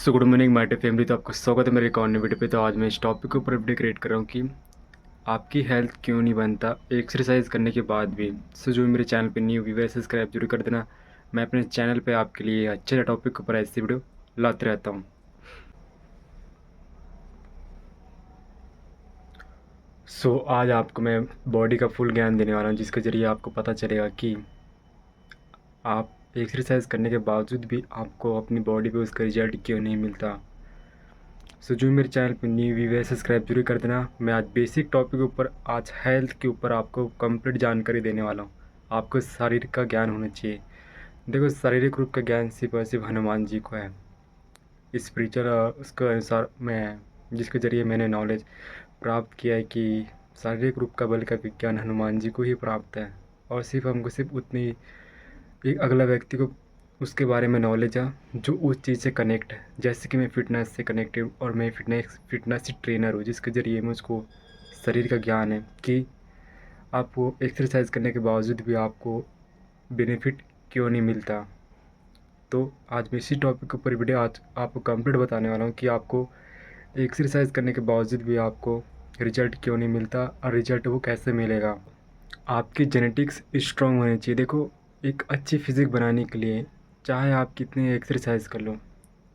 So good morning my dear family. तो आपका स्वागत है मेरे एक और नई वीडियो पे। तो आज मैं इस टॉपिक के ऊपर वीडियो क्रिएट कर रहा हूँ कि आपकी हेल्थ क्यों नहीं बनता एक्सरसाइज करने के बाद भी। सो जो मेरे चैनल पे न्यू व्यूअर सब्सक्राइब जरूर कर देना। मैं अपने चैनल पे आपके लिए अच्छे टॉपिक के ऊपर ऐसी वीडियो लाते रहता हूँ। सो आज आपको मैं बॉडी का फुल ज्ञान देने वाला हूँ, जिसके ज़रिए आपको पता चलेगा कि आप एक्सरसाइज करने के बावजूद भी आपको अपनी बॉडी पे उसका रिजल्ट क्यों नहीं मिलता। सो जो मेरे चैनल पे न्यू व्यूअर सब्सक्राइब जरूर कर देना। मैं आज बेसिक टॉपिक के ऊपर, आज हेल्थ के ऊपर आपको कंप्लीट जानकारी देने वाला हूँ। आपको शारीरिक का ज्ञान होना चाहिए। देखो, शारीरिक रूप का ज्ञान सिर्फ और सिर्फ हनुमान जी को है। स्पिरिचुअल उसके अनुसार मैं, जिसके ज़रिए मैंने नॉलेज प्राप्त किया है कि शारीरिक रूप का बल का विज्ञान हनुमान जी को ही प्राप्त है। और सिर्फ हमको सिर्फ उतनी एक अगला व्यक्ति को उसके बारे में नॉलेज है जो उस चीज़ से कनेक्ट है। जैसे कि मैं फ़िटनेस से कनेक्टेड और मैं फ़िटनेस ट्रेनर हूँ, जिसके ज़रिए मुझको शरीर का ज्ञान है कि आपको एक्सरसाइज करने के बावजूद भी आपको बेनिफिट क्यों नहीं मिलता। तो आज मैं इसी टॉपिक के ऊपर वीडियो आज आपको कंप्लीट बताने वाला हूँ कि आपको एक्सरसाइज करने के बावजूद भी आपको रिजल्ट क्यों नहीं मिलता और रिजल्ट वो कैसे मिलेगा। आपकी जेनेटिक्स स्ट्रॉन्ग होनी चाहिए। देखो, एक अच्छी फिज़िक बनाने के लिए चाहे आप कितने एक्सरसाइज कर लो,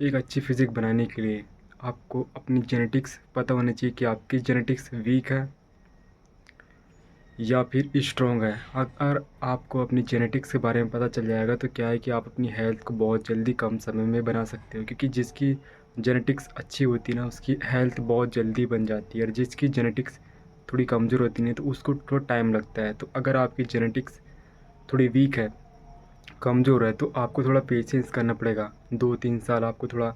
एक अच्छी फिज़िक बनाने के लिए आपको अपनी जेनेटिक्स पता होनी चाहिए कि आपकी जेनेटिक्स वीक है या फिर स्ट्रॉन्ग है। अगर आपको अपनी जेनेटिक्स के बारे में पता चल जाएगा तो क्या है कि आप अपनी हेल्थ को बहुत जल्दी कम समय में बना सकते हो, क्योंकि जिसकी जेनेटिक्स अच्छी होती है ना, उसकी हेल्थ बहुत जल्दी बन जाती है। और जिसकी जेनेटिक्स थोड़ी कमज़ोर होती है तो उसको थोड़ा टाइम लगता है। तो अगर आपकी जेनेटिक्स थोड़ी वीक है, कमज़ोर है, तो आपको थोड़ा पेशेंस करना पड़ेगा। 2-3 साल आपको थोड़ा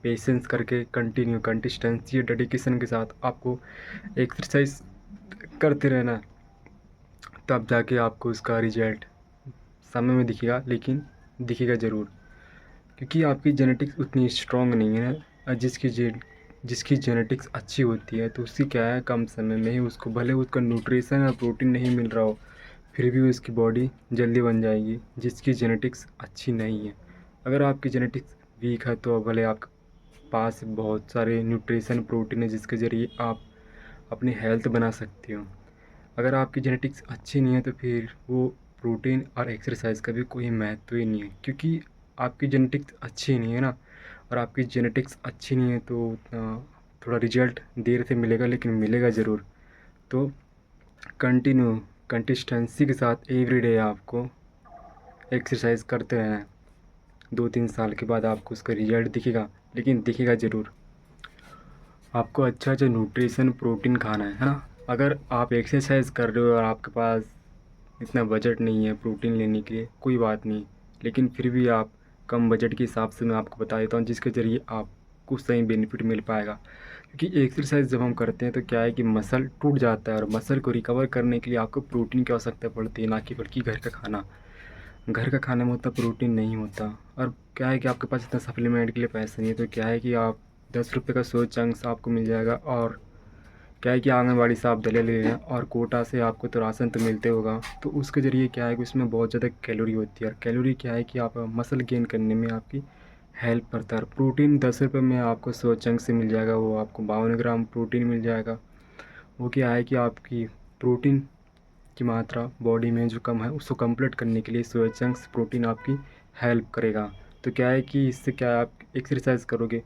पेशेंस करके कंटिन्यू कंसिस्टेंसी और डेडिकेशन के साथ आपको एक्सरसाइज करते रहना। तब जाके आपको उसका रिजल्ट समय में दिखेगा, लेकिन दिखेगा ज़रूर। क्योंकि आपकी जेनेटिक्स उतनी स्ट्रॉन्ग नहीं है। और जिसकी जेनेटिक्स अच्छी होती है तो उसकी क्या है, कम समय में ही उसको भले उसका न्यूट्रिशन और प्रोटीन नहीं मिल रहा हो, फिर भी उसकी बॉडी जल्दी बन जाएगी। जिसकी जेनेटिक्स अच्छी नहीं है, अगर आपकी जेनेटिक्स वीक है तो भले आपके पास बहुत सारे न्यूट्रिशन प्रोटीन है जिसके ज़रिए आप अपनी हेल्थ बना सकते हो। अगर आपकी जेनेटिक्स अच्छी नहीं है तो फिर वो प्रोटीन और एक्सरसाइज का भी कोई महत्व ही नहीं है, क्योंकि आपकी जेनेटिक्स अच्छी नहीं है ना। और आपकी जेनेटिक्स अच्छी नहीं है तो थोड़ा रिजल्ट देर से मिलेगा, लेकिन मिलेगा ज़रूर। तो कंटिन्यू कंसिस्टेंसी के साथ एवरीडे आपको एक्सरसाइज करते रहें। 2-3 साल के बाद आपको उसका रिजल्ट दिखेगा, लेकिन दिखेगा ज़रूर। आपको अच्छा अच्छा न्यूट्रिशन प्रोटीन खाना है ना। अगर आप एक्सरसाइज कर रहे हो और आपके पास इतना बजट नहीं है प्रोटीन लेने के लिए, कोई बात नहीं, लेकिन फिर भी आप कम बजट के हिसाब से मैं आपको बता देता हूँ जिसके ज़रिए आपको सही बेनिफिट मिल पाएगा। क्योंकि एक्सरसाइज जब हम करते हैं तो क्या है कि मसल टूट जाता है, और मसल को रिकवर करने के लिए आपको प्रोटीन की आवश्यकता पड़ती है, ना कि बल्कि घर का खाना। घर का खाने में उतना प्रोटीन नहीं होता। और क्या है कि आपके पास इतना सप्लीमेंट के लिए पैसा नहीं है, तो क्या है कि आप 10 रुपये का सोया चंक्स आपको मिल जाएगा। और क्या है कि आंगनबाड़ी से आप दलिया ले रहे हैं और कोटा से आपको तो राशन तो मिलते होगा, तो उसके ज़रिए क्या है कि उसमें बहुत ज़्यादा कैलोरी होती है। और कैलोरी क्या है कि आप मसल गेन करने में आपकी हेल्प करता है। और प्रोटीन 10 रुपये में आपको सोया चंक से मिल जाएगा, वो आपको 52 ग्राम प्रोटीन मिल जाएगा। वो क्या है कि आपकी प्रोटीन की मात्रा बॉडी में जो कम है उसको कंप्लीट करने के लिए सोया चंक्स प्रोटीन आपकी हेल्प करेगा। तो क्या है कि इससे क्या है, आप एक्सरसाइज करोगे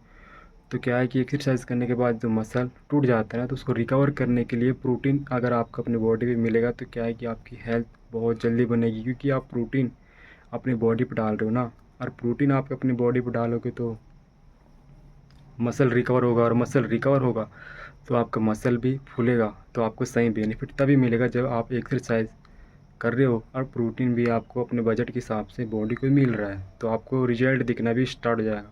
तो क्या है कि एक्सरसाइज करने के बाद जो मसल टूट जाता है ना, तो उसको रिकवर करने के लिए प्रोटीन अगर आपको अपने बॉडी पे मिलेगा तो क्या है कि आपकी हेल्थ बहुत जल्दी बनेगी, क्योंकि आप प्रोटीन अपनी बॉडी पर डाल रहे हो ना। और प्रोटीन आप अपनी बॉडी पर डालोगे तो मसल रिकवर होगा, और मसल रिकवर होगा तो आपका मसल भी फूलेगा। तो आपको सही बेनिफिट तभी मिलेगा जब आप एक्सरसाइज कर रहे हो और प्रोटीन भी आपको अपने बजट के हिसाब से बॉडी को मिल रहा है, तो आपको रिजल्ट दिखना भी स्टार्ट हो जाएगा।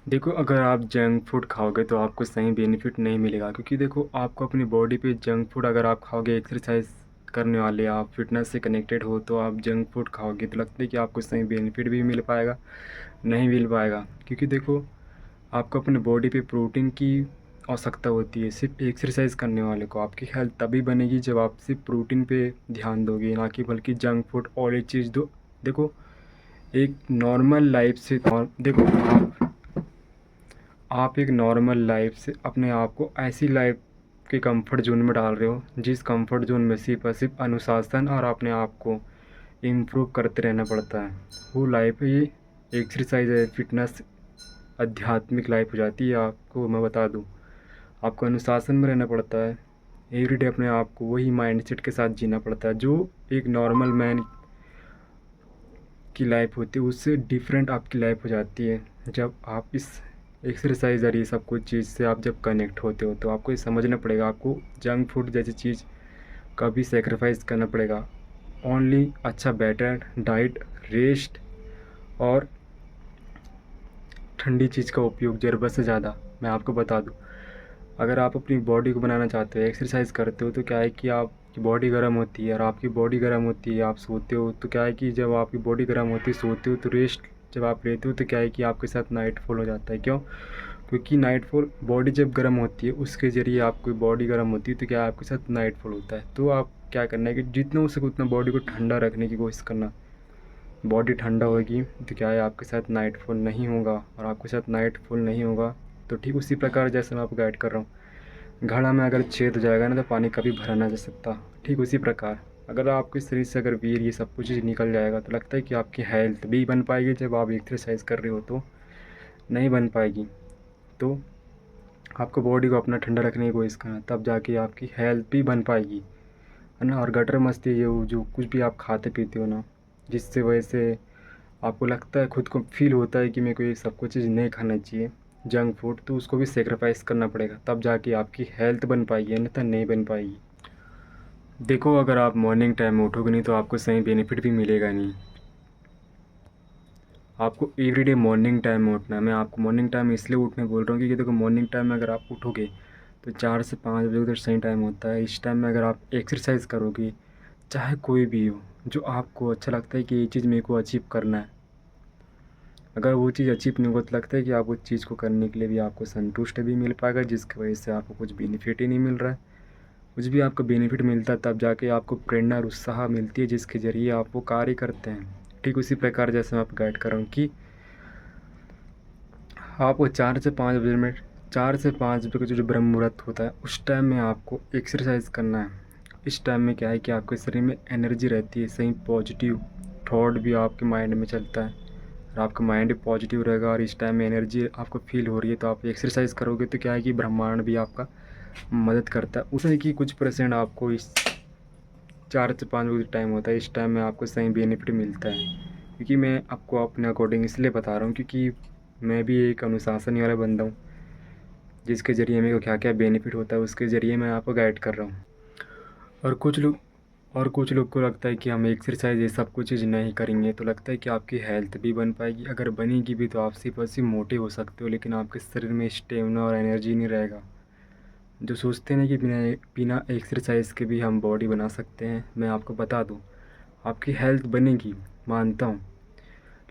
देखो, अगर आप जंक फूड खाओगे तो आपको सही बेनिफिट नहीं मिलेगा, क्योंकि देखो आपको अपनी बॉडी पे जंक फूड अगर आप खाओगे, एक्सरसाइज करने वाले आप फिटनेस से कनेक्टेड हो, तो आप जंक फूड खाओगे तो लगता है कि आपको सही बेनिफिट भी मिल पाएगा, नहीं मिल पाएगा। क्योंकि देखो, आपको अपने बॉडी पे प्रोटीन की आवश्यकता होती है। सिर्फ एक्सरसाइज करने वाले को आपकी हेल्थ तभी बनेगी जब आप सिर्फ प्रोटीन पे ध्यान दोगे, ना कि बल्कि जंक फूड और ये चीज़ दो। देखो, एक नॉर्मल लाइफ से देखो आप एक नॉर्मल लाइफ से अपने आप को ऐसी लाइफ के कंफर्ट जोन में डाल रहे हो जिस कंफर्ट जोन में सिर्फ अनुशासन और अपने आप को इम्प्रूव करते रहना पड़ता है। वो लाइफ है ये एक्सरसाइज है, फिटनेस, आध्यात्मिक लाइफ हो जाती है। आपको मैं बता दूँ, आपको अनुशासन में रहना पड़ता है। एवरीडे अपने आप को वही माइंडसेट के साथ जीना पड़ता है जो एक नॉर्मल मैन की लाइफ होती है, उससे डिफरेंट आपकी लाइफ हो जाती है। जब आप इस एक्सरसाइज और ये सब कुछ चीज़ से आप जब कनेक्ट होते हो तो आपको ये समझना पड़ेगा, आपको जंक फूड जैसी चीज़ का भी सेक्रीफाइस करना पड़ेगा। ओनली अच्छा बेटर डाइट, रेस्ट और ठंडी चीज़ का उपयोग ज़रूरत से ज़्यादा। मैं आपको बता दूं, अगर आप अपनी बॉडी को बनाना चाहते हो, एक्सरसाइज करते हो, तो क्या है कि आपकी बॉडी गर्म होती है, और आपकी बॉडी गर्म होती है, आप सोते हो तो क्या है कि जब आपकी बॉडी गर्म होती है, सोते हो तो रेस्ट जब आप लेते हो तो क्या है कि आपके साथ नाइटफॉल हो जाता है। क्यों? क्योंकि नाइटफॉल, बॉडी जब गर्म होती है उसके ज़रिए आपकी बॉडी गर्म होती है तो क्या आपके साथ नाइटफॉल होता है। तो आप क्या करना है कि जितना हो सके उतना बॉडी को ठंडा रखने की कोशिश करना। बॉडी ठंडा होगी तो क्या है आपके साथ नाइटफॉल नहीं होगा, और आपके साथ नाइटफॉल नहीं होगा तो ठीक उसी प्रकार जैसे मैं आपको गाइड कर रहा हूँ, घड़ा में अगर छेद हो जाएगा ना तो पानी कभी भरा ना जा सकता। ठीक उसी प्रकार अगर आपके शरीर से अगर वीर ये सब कुछ निकल जाएगा तो लगता है कि आपकी हेल्थ भी बन पाएगी, जब आप एक्सरसाइज कर रहे हो तो नहीं बन पाएगी। तो आपको बॉडी को अपना ठंडा रखने की कोशिश करना, तब जाके आपकी हेल्थ भी बन पाएगी, है ना। और गटर मस्ती जो कुछ भी आप खाते पीते हो ना, जिससे वजह से आपको लगता है, खुद को फील होता है कि मेरे को ये सब कुछ चीज़ नहीं खाना चाहिए, जंक फूड, तो उसको भी सेक्रीफाइस करना पड़ेगा, तब जाके आपकी हेल्थ बन पाएगी, अन्यथा नहीं बन पाएगी। देखो, अगर आप मॉर्निंग टाइम में उठोगे नहीं तो आपको सही बेनिफिट भी मिलेगा नहीं। आपको एवरीडे मॉर्निंग टाइम में उठना है। मैं आपको मॉर्निंग टाइम में इसलिए उठने बोल रहा हूँ क्योंकि देखो, मॉर्निंग टाइम में अगर आप उठोगे तो 4 से 5 बजे उधर सही टाइम होता है। इस टाइम में अगर आप एक्सरसाइज करोगे, चाहे कोई भी हो, जो आपको अच्छा लगता है कि ये चीज़ मेरे को अचीव करना है, अगर वो चीज़ अचीव नहीं होगा तो लगता है कि आप उस चीज़ को करने के लिए भी आपको संतुष्ट भी मिल पाएगा, जिसकी वजह से आपको कुछ बेनिफिट ही नहीं मिल रहा है। कुछ भी आपको बेनिफिट मिलता है तब जाके आपको प्रेरणा और उत्साह मिलती है, जिसके ज़रिए आप वो कार्य करते हैं। ठीक उसी प्रकार जैसे मैं आपको गाइड कर रहा हूँ कि आपको 4 से 5 बजे का जो ब्रह्म मुहूर्त होता है उस टाइम में आपको एक्सरसाइज करना है। इस टाइम में क्या है कि आपके शरीर में एनर्जी रहती है, सही पॉजिटिव थॉट भी आपके माइंड में चलता है, और आपका माइंड भी पॉजिटिव रहेगा, और इस टाइम में एनर्जी आपको फील हो रही है तो आप एक्सरसाइज करोगे तो क्या है कि ब्रह्मांड भी आपका मदद करता है। उसमें कि कुछ परसेंट आपको इस 4 से 5 बजे टाइम होता है, इस टाइम में आपको सही बेनिफिट मिलता है। क्योंकि मैं आपको अपने अकॉर्डिंग इसलिए बता रहा हूँ क्योंकि मैं भी एक अनुशासन वाला बंदा हूँ, जिसके ज़रिए मेरे को क्या क्या बेनिफिट होता है उसके ज़रिए मैं आपको गाइड कर रहा हूँ। और कुछ लोग को लगता है कि हम एक्सरसाइज ये सब कुछ चीज़ नहीं करेंगे तो लगता है कि आपकी हेल्थ भी बन पाएगी। अगर बनेगी भी तो आप सिर्फ और सिर्फ मोटे हो सकते हो, लेकिन आपके शरीर में स्टेमिना और एनर्जी नहीं रहेगा। जो सोचते हैं कि बिना बिना एक्सरसाइज के भी हम बॉडी बना सकते हैं, मैं आपको बता दूँ, आपकी हेल्थ बनेगी, मानता हूँ,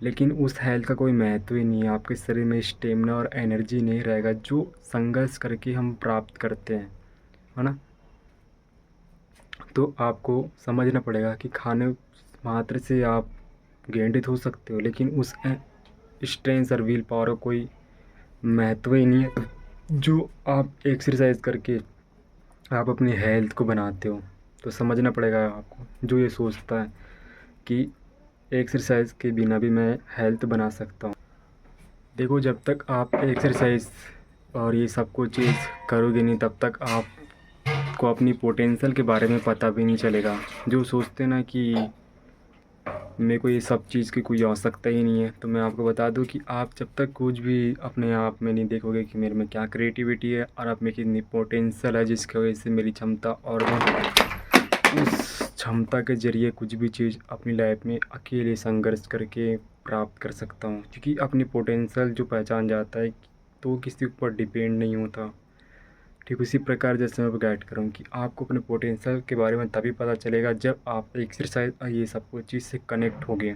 लेकिन उस हेल्थ का कोई महत्व ही नहीं है। आपके शरीर में स्टेमिना और एनर्जी नहीं रहेगा जो संघर्ष करके हम प्राप्त करते हैं, है ना। तो आपको समझना पड़ेगा कि खाने मात्र से आप गेंडित हो सकते हो, लेकिन उस स्ट्रेंथ और विल पावर का कोई महत्व ही नहीं है जो आप एक्सरसाइज करके आप अपनी हेल्थ को बनाते हो। तो समझना पड़ेगा आपको, जो ये सोचता है कि एक्सरसाइज के बिना भी मैं हेल्थ बना सकता हूँ। देखो, जब तक आप एक्सरसाइज और ये सब कुछ चीज़ करोगे नहीं तब तक आपको अपनी पोटेंशियल के बारे में पता भी नहीं चलेगा। जो सोचते ना कि मेरे को ये सब चीज़ की कोई आवश्यकता ही नहीं है, तो मैं आपको बता दूं कि आप जब तक कुछ भी अपने आप में नहीं देखोगे कि मेरे में क्या क्रिएटिविटी है और आप में कितनी पोटेंशियल है, जिसकी वजह से मेरी क्षमता और मैं उस क्षमता के ज़रिए कुछ भी चीज़ अपनी लाइफ में अकेले संघर्ष करके प्राप्त कर सकता हूँ। क्योंकि अपनी पोटेंशियल जो पहचान जाता है तो वो किसी ऊपर डिपेंड नहीं होता। ठीक उसी प्रकार जैसे मैं गाइड करूँ कि आपको अपने पोटेंशियल के बारे में तभी पता चलेगा जब आप एक्सरसाइज और ये सब कुछ चीज़ से कनेक्ट हो गए।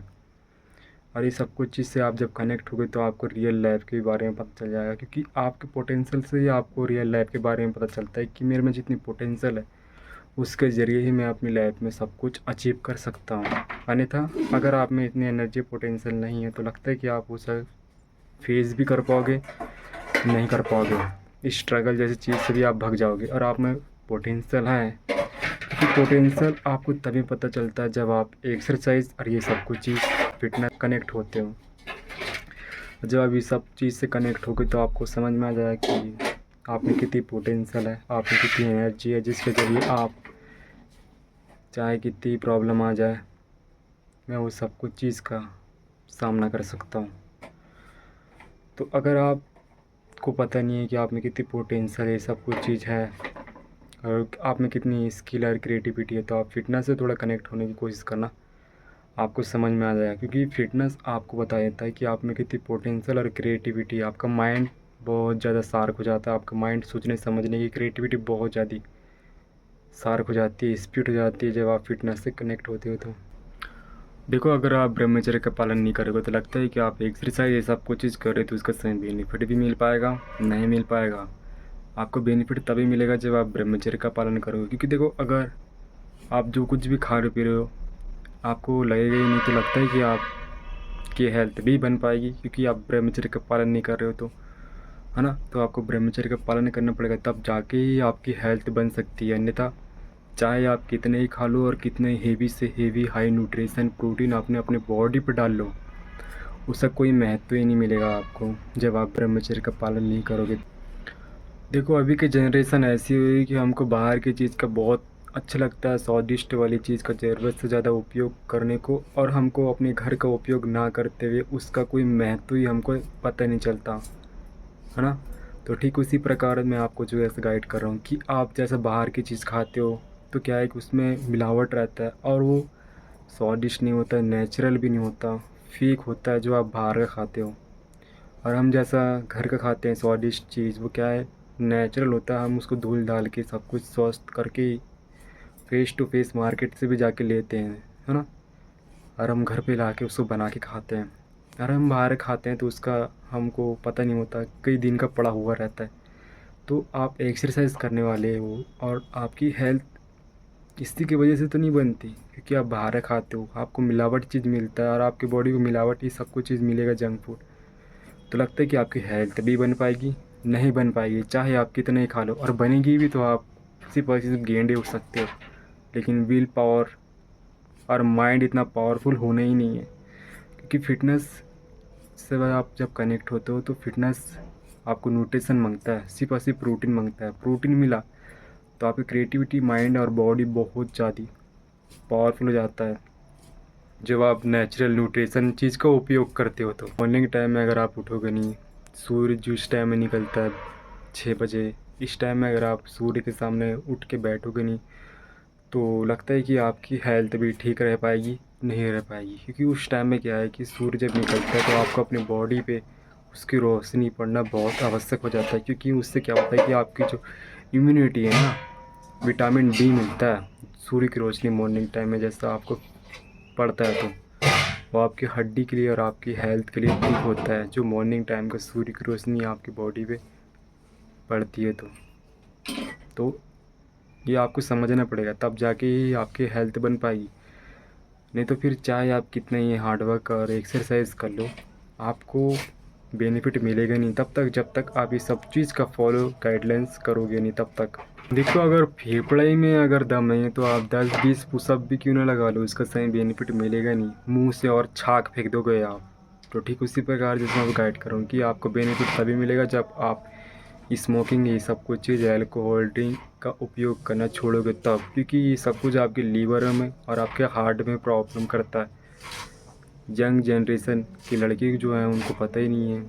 और ये सब कुछ चीज़ से आप जब कनेक्ट हो गए तो आपको रियल लाइफ के बारे में पता चल जाएगा, क्योंकि आपके पोटेंशियल से ही आपको रियल लाइफ के बारे में पता चलता है कि मेरे में जितनी पोटेंशियल है उसके ज़रिए ही मैं अपनी लाइफ में सब कुछ अचीव कर सकता हूँ। अन्यथा अगर आप में इतनी एनर्जी पोटेंशियल नहीं है तो लगता है कि आप उसे फेस भी कर पाओगे नहीं कर पाओगे। इस स्ट्रगल जैसी चीज़ से भी आप भाग जाओगे और आप में पोटेंशियल है। क्योंकि पोटेंशियल आपको तभी पता चलता है जब आप एक्सरसाइज और ये सब कुछ चीज़ फिटनेस कनेक्ट होते हो। जब आप ये सब चीज़ से कनेक्ट होगे तो आपको समझ में आ जाएगा कि आप में कितनी पोटेंशियल है, आप में कितनी एनर्जी है, जिसके ज़रिए आप चाहे कितनी प्रॉब्लम आ जाए मैं वो सब कुछ चीज़ का सामना कर सकता हूँ। तो अगर आपको पता नहीं है कि आप में कितनी पोटेंशियल है, सब कुछ चीज़ है और आप में कितनी स्किल और क्रिएटिविटी है, तो आप फिटनेस से थोड़ा कनेक्ट होने की कोशिश करना, आपको समझ में आ जाएगा। क्योंकि फिटनेस आपको बता देता है कि आप में कितनी पोटेंशियल और क्रिएटिविटी है। आपका माइंड बहुत ज़्यादा शार्प हो जाता है, आपका माइंड सोचने समझने की क्रिएटिविटी बहुत ज़्यादा शार्प हो जाती है, स्पीड हो जाती है जब आप फिटनेस से कनेक्ट होते हो। तो देखो, अगर आप ब्रह्मचर्य का पालन नहीं करोगे तो लगता है कि आप एक्सरसाइज ये सब कुछ चीज़ कर रहे हो तो उसका सही बेनिफिट भी मिल पाएगा, नहीं मिल पाएगा। आपको बेनिफिट तभी मिलेगा जब आप ब्रह्मचर्य का पालन करोगे। क्योंकि देखो, अगर आप जो कुछ भी खा रहे पी रहे हो आपको लगेगा ही नहीं, तो लगता है कि आपकी हेल्थ भी बन पाएगी। क्योंकि आप ब्रह्मचर्य का पालन नहीं कर रहे हो तो, है ना। तो आपको ब्रह्मचर्य का पालन करना पड़ेगा, तब जाके ही आपकी हेल्थ बन सकती है। अन्यथा चाहे आप कितने ही खा लो और कितने हेवी से हेवी हाई न्यूट्रिशन प्रोटीन आपने अपने बॉडी पर डाल लो, उसका कोई महत्व ही नहीं मिलेगा आपको जब आप ब्रह्मचर्य का पालन नहीं करोगे। देखो, अभी की जनरेशन ऐसी हुई कि हमको बाहर की चीज़ का बहुत अच्छा लगता है, स्वादिष्ट वाली चीज़ का ज़रूरत से ज़्यादा उपयोग करने को, और हमको अपने घर का उपयोग ना करते हुए उसका कोई महत्व ही हमको पता नहीं चलता, है ना। तो ठीक उसी प्रकार मैं आपको जो है गाइड कर रहा हूँ कि आप जैसा बाहर की चीज़ खाते हो तो क्या है कि उसमें मिलावट रहता है और वो स्वादिष्ट नहीं होता, नेचुरल भी नहीं होता, फेक होता है जो आप बाहर का खाते हो। और हम जैसा घर का खाते हैं स्वादिष्ट चीज़, वो क्या है, नेचुरल होता है। हम उसको धुल डाल के सब कुछ स्वस्थ करके फेस टू फेस मार्केट से भी जाके लेते हैं, है ना। और हम घर पे ला के उसको बना के खाते हैं। और हम बाहर खाते हैं तो उसका हमको पता नहीं होता, कई दिन का पड़ा हुआ रहता है। तो आप एक्सरसाइज करने वाले हो और आपकी हेल्थ इसी की वजह से तो नहीं बनती क्योंकि आप बाहर खाते हो, आपको मिलावट चीज़ मिलता है और आपकी बॉडी को मिलावट ही सब कुछ चीज़ मिलेगा, जंक फूड। तो लगता है कि आपकी हेल्थ भी बन पाएगी, नहीं बन पाएगी। चाहे आप कितना ही खा लो, और बनेगी भी तो आप सिर्फ और सिर्फ गेंडे हो सकते हो, लेकिन विल पावर और माइंड इतना पावरफुल होना ही नहीं है। क्योंकि फिटनेस से आप जब कनेक्ट होते हो तो फिटनेस आपको न्यूट्रिशन मांगता है, सिर्फ और सिर्फ प्रोटीन मांगता है। प्रोटीन मिला तो आपकी क्रिएटिविटी, माइंड और बॉडी बहुत ज़्यादा पावरफुल हो जाता है जब आप नेचुरल न्यूट्रिशन चीज़ का उपयोग करते हो। तो मॉर्निंग टाइम में अगर आप उठोगे नहीं, सूर्य जो इस टाइम में निकलता है 6 बजे, इस टाइम में अगर आप सूर्य के सामने उठ के बैठोगे नहीं तो लगता है कि आपकी हेल्थ भी ठीक रह पाएगी, नहीं रह पाएगी। क्योंकि उस टाइम में क्या है कि सूर्य जब निकलता है तो आपको अपनी बॉडी पे उसकी रोशनी पड़ना बहुत आवश्यक हो जाता है। क्योंकि उससे क्या होता है कि आपकी जो इम्यूनिटी है ना, विटामिन डी मिलता है सूर्य की रोशनी मॉर्निंग टाइम में जैसा आपको पड़ता है, तो वो आपकी हड्डी के लिए और आपकी हेल्थ के लिए ठीक होता है। जो मॉर्निंग टाइम का सूर्य की रोशनी आपकी बॉडी पे पड़ती है तो ये आपको समझना पड़ेगा, तब जाके ही आपकी हेल्थ बन पाएगी। नहीं तो फिर चाहे आप कितना ही हार्डवर्क और एक्सरसाइज कर लो, आपको बेनिफिट मिलेगा नहीं तब तक जब तक आप ये सब चीज़ का फॉलो गाइडलाइंस करोगे नहीं तब तक। देखो, अगर फेफड़े में अगर दम नहीं है तो आप 10-20 पुशअप भी क्यों ना लगा लो, इसका सही बेनिफिट मिलेगा नहीं। मुंह से और छाक फेंक दोगे आप। तो ठीक उसी प्रकार जैसे मैं गाइड करूँ कि आपको बेनिफिट तभी मिलेगा जब आप स्मोकिंग ये सब कुछ चीज़, अल्कोहल ड्रिंक का उपयोग करना छोड़ोगे तब। क्योंकि ये सब कुछ आपके लीवर में और आपके हार्ट में प्रॉब्लम करता है। यंग जनरेशन के लड़के जो हैं उनको पता ही नहीं है,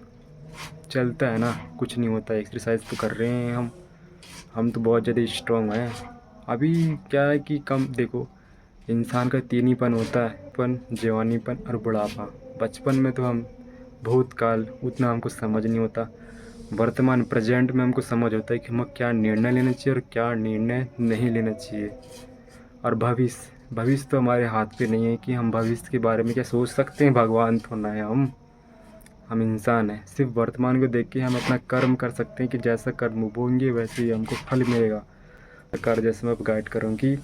चलता है ना, कुछ नहीं होता, एक्सरसाइज तो कर रहे हैं हम तो बहुत ज़्यादा स्ट्रॉन्ग हैं। अभी क्या है कि कम देखो, इंसान का तीन ही पन होता है, पन, जवानीपन और बुढ़ापा। बचपन में तो हम भूतकाल उतना हमको समझ नहीं होता, वर्तमान प्रेजेंट में हमको समझ होता है कि हमें क्या निर्णय लेना चाहिए और क्या निर्णय नहीं लेना चाहिए। और भविष्य तो हमारे हाथ पे नहीं है कि हम भविष्य के बारे में क्या सोच सकते हैं, भगवान तो ना है हम इंसान हैं। सिर्फ वर्तमान को देख के हम अपना कर्म कर सकते हैं कि जैसा कर्म बोएंगे वैसे ही हमको फल मिलेगा। प्रकार जैसे मैं अब गाइड करूँ कि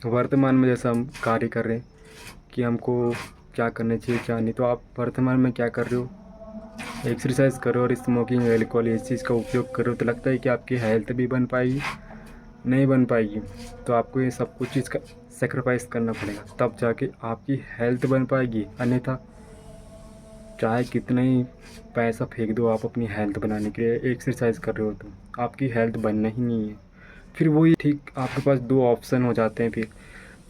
वर्तमान में जैसा हम कार्य कर रहे हैं कि हमको क्या करना चाहिए क्या नहीं, तो आप वर्तमान में क्या कर रहे हो एक्सरसाइज करो और स्मोकिंग एल्कोहल इस चीज़ का उपयोग करो तो लगता है कि आपकी हेल्थ भी बन पाएगी? नहीं बन पाएगी। तो आपको ये सब कुछ चीज़ का सेक्रीफाइस करना पड़ेगा, तब जाके आपकी हेल्थ बन पाएगी। अन्यथा चाहे कितना ही पैसा फेंक दो आप अपनी हेल्थ बनाने के लिए, एक्सरसाइज कर रहे हो तो आपकी हेल्थ बनना ही नहीं है। फिर वही ठीक आपके पास दो ऑप्शन हो जाते हैं फिर।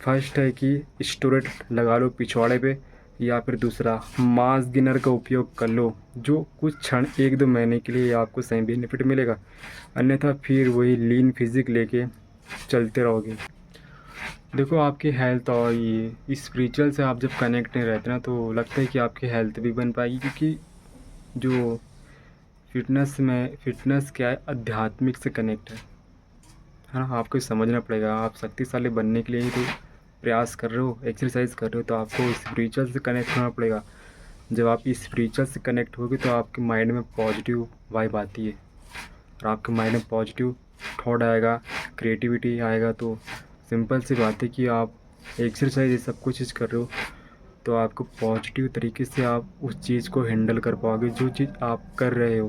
फर्स्ट है कि स्टेरॉइड लगा लो पिछवाड़े पे, या फिर दूसरा मास गेनर का उपयोग कर लो, जो कुछ क्षण 1-2 महीने के लिए आपको सही बेनिफिट मिलेगा। अन्यथा फिर वही लीन फिजिक लेके चलते रहोगे। देखो आपकी हेल्थ और ये स्पिरिचुअल से आप जब कनेक्ट नहीं रहते ना, तो लगता है कि आपकी हेल्थ भी बन पाएगी, क्योंकि जो फिटनेस क्या है, आध्यात्मिक से कनेक्ट है ना। आपको समझना पड़ेगा, आप शक्तिशाली बनने के लिए ही तो प्रयास कर रहे हो, एक्सरसाइज कर रहे हो, तो आपको स्पिरिचुअल से कनेक्ट होना पड़ेगा। जब आप स्पिरिचुअल से कनेक्ट होगे तो आपके माइंड में पॉजिटिव वाइब आती है, और आपके माइंड में पॉजिटिव थॉट आएगा, क्रिएटिविटी आएगा। तो सिंपल सी बात है कि आप एक्सरसाइज ये सब कुछ चीज़ कर रहे हो तो आपको पॉजिटिव तरीके से आप उस चीज़ को हैंडल कर पाओगे जो चीज़ आप कर रहे हो।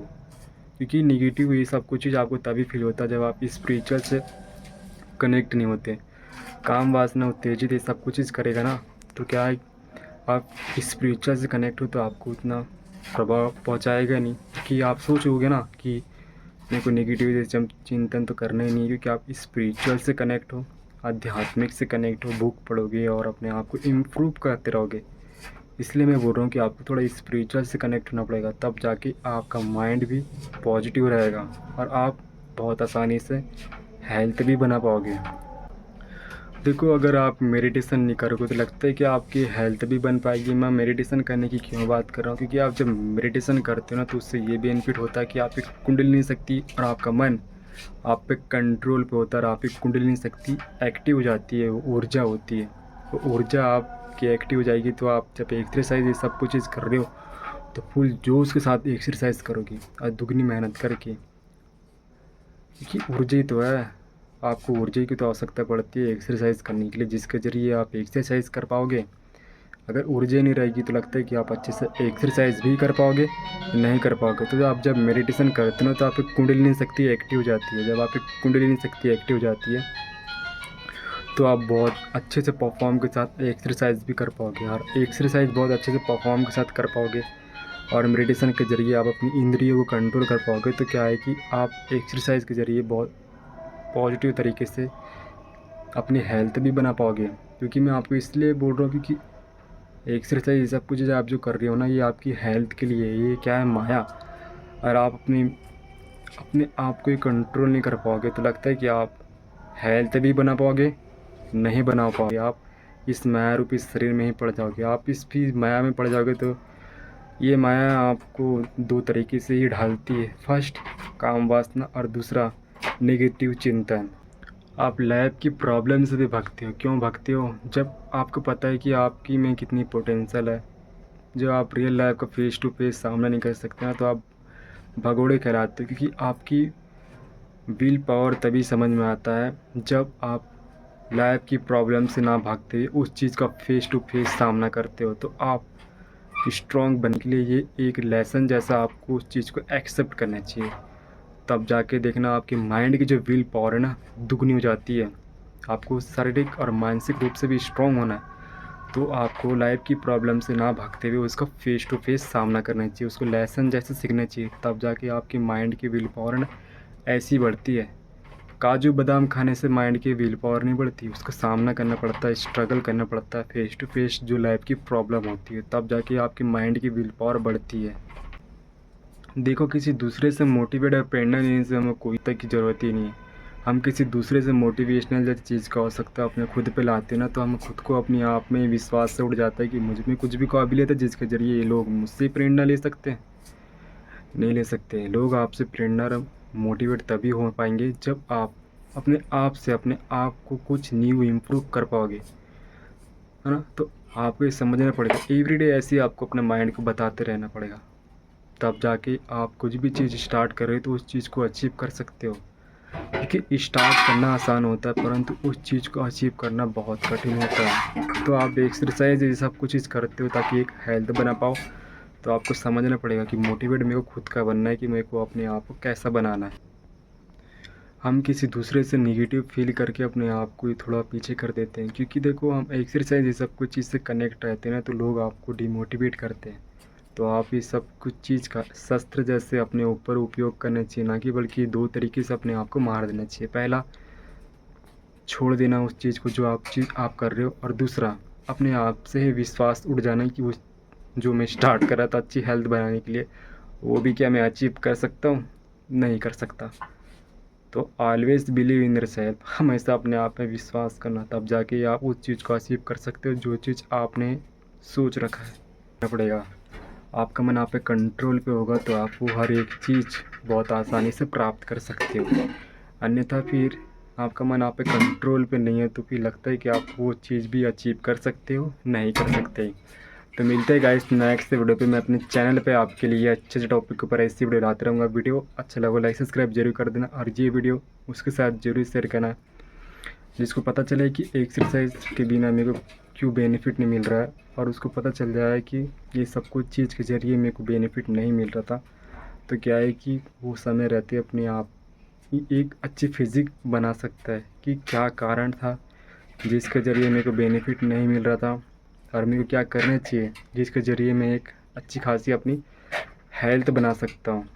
क्योंकि निगेटिव ये सब कुछ चीज़ आपको तभी फील होता है जब आप स्पिरिचुअल से कनेक्ट नहीं होते। काम वासना उत्तेजित ये सब कुछ चीज़ करेगा ना, तो क्या है, आप स्पिरिचुअल से कनेक्ट हो तो आपको उतना प्रभाव पहुंचाएगा नहीं। कि आप सोचोगे ना कि मेरे को नेगेटिव चिंतन तो करना ही नहीं, क्योंकि आप स्पिरिचुअल से कनेक्ट हो, आध्यात्मिक से कनेक्ट हो, बुक पढ़ोगे और अपने आप को इम्प्रूव करते रहोगे। इसलिए मैं बोल रहा हूँ कि आपको थोड़ा स्पिरिचुअल से कनेक्ट होना पड़ेगा, तब जाके आपका माइंड भी पॉजिटिव रहेगा और आप बहुत आसानी से हेल्थ भी बना पाओगे। देखो अगर आप मेडिटेशन नहीं करोगे तो लगता है कि आपकी हेल्थ भी बन पाएगी। मैं मेडिटेशन करने की क्यों बात कर रहा हूँ, क्योंकि आप जब मेडिटेशन करते हो ना तो उससे ये बेनिफिट होता है कि आपकी कुंडलिनी शक्ति और आपका मन आप पे कंट्रोल पे होता है, और आपकी कुंडलिनी शक्ति एक्टिव हो जाती है, वो ऊर्जा होती है। वो ऊर्जा आपकी एक्टिव हो जाएगी तो आप जब एक्सरसाइज ये सब कुछ चीज़ कर रहे हो तो फुल जोश के साथ एक्सरसाइज करोगे और दुगनी मेहनत करके, क्योंकि ऊर्जा ही तो है। आपको ऊर्जा की तो आवश्यकता पड़ती है एक्सरसाइज करने के लिए, जिसके ज़रिए आप एक्सरसाइज कर पाओगे। अगर ऊर्जा नहीं रहेगी तो लगता है कि आप अच्छे से एक्सरसाइज भी कर पाओगे, नहीं कर पाओगे। तो आप जब मेडिटेशन करते हो तो आपकी कुंडलिनी शक्ति एक्टिव हो जाती है। जब आपकी कुंडलिनी शक्ति एक्टिव हो जाती है तो आप बहुत अच्छे से परफॉर्म के साथ एक्सरसाइज भी कर पाओगे, और एक्सरसाइज बहुत अच्छे से परफॉर्म के साथ कर पाओगे। और मेडिटेशन के ज़रिए आप अपनी इंद्रियों को कंट्रोल कर पाओगे। तो क्या है कि आप एक्सरसाइज के ज़रिए बहुत पॉजिटिव तरीके से अपनी हेल्थ भी बना पाओगे। क्योंकि मैं आपको इसलिए बोल रहा हूँ क्योंकि एक्सरसाइज ये सब कुछ आप जो कर रहे हो ना, ये आपकी हेल्थ के लिए, ये क्या है, माया। और आप अपने आप को ही कंट्रोल नहीं कर पाओगे तो लगता है कि आप हेल्थ भी बना पाओगे, नहीं बना पाओगे। आप इस माया रूपी शरीर में ही पड़ जाओगे। आप इस भी माया में पड़ जाओगे तो ये माया आपको दो तरीके से ही ढालती है। फर्स्ट काम वासना, और दूसरा नेगेटिव चिंतन। आप लाइफ की प्रॉब्लम से भी भागते हो। क्यों भागते हो? जब आपको पता है कि आपकी में कितनी पोटेंशियल है, जो आप रियल लाइफ का फेस टू फेस सामना नहीं कर सकते ना, तो आप भगोड़े कहलाते हो। क्योंकि आपकी विल पावर तभी समझ में आता है जब आप लाइफ की प्रॉब्लम से ना भागते हुए उस चीज़ का फेस टू फेस सामना करते हो। तो आप स्ट्रॉन्ग बनने के लिए ये एक लेसन जैसा आपको उस चीज़ को एक्सेप्ट करना चाहिए। तब जाके देखना आपके माइंड की जो विल पावर है ना, दुगनी हो जाती है। आपको शारीरिक और मानसिक रूप से भी स्ट्रॉन्ग होना है, तो आपको लाइफ की प्रॉब्लम से ना भागते हुए उसका फेस टू फेस सामना करना चाहिए, उसको लेसन जैसे सीखना चाहिए। तब जाके आपकी माइंड की विल पावर ना ऐसी बढ़ती है। काजू बादाम खाने से माइंड की विल पावर नहीं बढ़ती, उसका सामना करना पड़ता है, स्ट्रगल करना पड़ता है फेस टू फेस जो लाइफ की प्रॉब्लम होती है, तब जाके आपकी माइंड की विल पावर बढ़ती है। देखो किसी दूसरे से मोटिवेट और प्रेरणा लेने से हमें कोई तक की ज़रूरत ही नहीं है। हम किसी दूसरे से मोटिवेशनल जैसी चीज़ का आवश्यकता अपने खुद पे लाते हैं ना, तो हम खुद को अपने आप में विश्वास से उड़ जाता है कि मुझ में कुछ भी काबिलियत है जिसके ज़रिए ये लोग मुझसे प्रेरणा ले सकते हैं। नहीं ले सकते। लोग आपसे प्रेरणा और मोटिवेट तभी हो पाएंगे जब आप अपने आप से अपने आप को कुछ न्यू इम्प्रूव कर पाओगे, है ना। तो आपको ये समझना पड़ेगा, एवरीडे ऐसे ही आपको अपने माइंड को बताते रहना पड़ेगा। तब जाके आप कुछ भी चीज़ स्टार्ट कर रहे हो तो उस चीज़ को अचीव कर सकते हो। क्योंकि स्टार्ट करना आसान होता है परंतु उस चीज़ को अचीव करना बहुत कठिन होता है। तो आप एक्सरसाइज ये सब कुछ चीज़ करते हो ताकि एक हेल्थ बना पाओ, तो आपको समझना पड़ेगा कि मोटिवेट मेरे को खुद का बनना है कि मेरे को अपने आप को कैसा बनाना है। हम किसी दूसरे से नेगेटिव फ़ील करके अपने आप को ही थोड़ा पीछे कर देते हैं, क्योंकि देखो हम एक्सरसाइज ये सब कुछ चीज़ से कनेक्ट रहते हैं ना, तो लोग आपको डिमोटिवेट करते हैं। तो आप ये सब कुछ चीज़ का शस्त्र जैसे अपने ऊपर उपयोग करना चाहिए, ना कि बल्कि दो तरीके से अपने आप को मार देना चाहिए। पहला, छोड़ देना उस चीज़ को जो आप कर रहे हो, और दूसरा, अपने आप से ही विश्वास उठ जाना कि वो जो मैं स्टार्ट कर रहा था अच्छी हेल्थ बनाने के लिए, वो भी क्या मैं अचीव कर सकता हूँ? नहीं कर सकता। तो ऑलवेज़ बिलीव इन योरसेल्फ, हमेशा अपने आप में विश्वास करना, तब जाके आप उस चीज़ को अचीव कर सकते हो जो चीज़ आपने सोच रखा है। करना पड़ेगा, आपका मन आप पे कंट्रोल पे होगा तो आप वो हर एक चीज़ बहुत आसानी से प्राप्त कर सकते हो। अन्यथा फिर आपका मन आप पे कंट्रोल पे नहीं है तो फिर लगता है कि आप वो चीज़ भी अचीव कर सकते हो, नहीं कर सकते। तो मिलते हैं गाइस नेक्स्ट वीडियो पे। मैं अपने चैनल पे आपके लिए अच्छे अच्छे टॉपिक के ऊपर ऐसी वीडियो लाते रहूँगा। वीडियो अच्छा लगा लाइक सब्सक्राइब जरूर कर देना, और ये वीडियो उसके साथ जरूर शेयर करना जिसको पता चले कि एक्सरसाइज के बिना मेरे को क्यों बेनिफिट नहीं मिल रहा है, और उसको पता चल जाए कि ये सब कुछ चीज़ के ज़रिए मेरे को बेनिफिट नहीं मिल रहा था। तो क्या है कि वो समय रहते अपने आप ही एक अच्छी फिजिक बना सकता है कि क्या कारण था जिसके ज़रिए मेरे को बेनिफिट नहीं मिल रहा था, और मेरे को क्या करना चाहिए जिसके ज़रिए मैं एक अच्छी खासी अपनी हेल्थ बना सकता हूँ।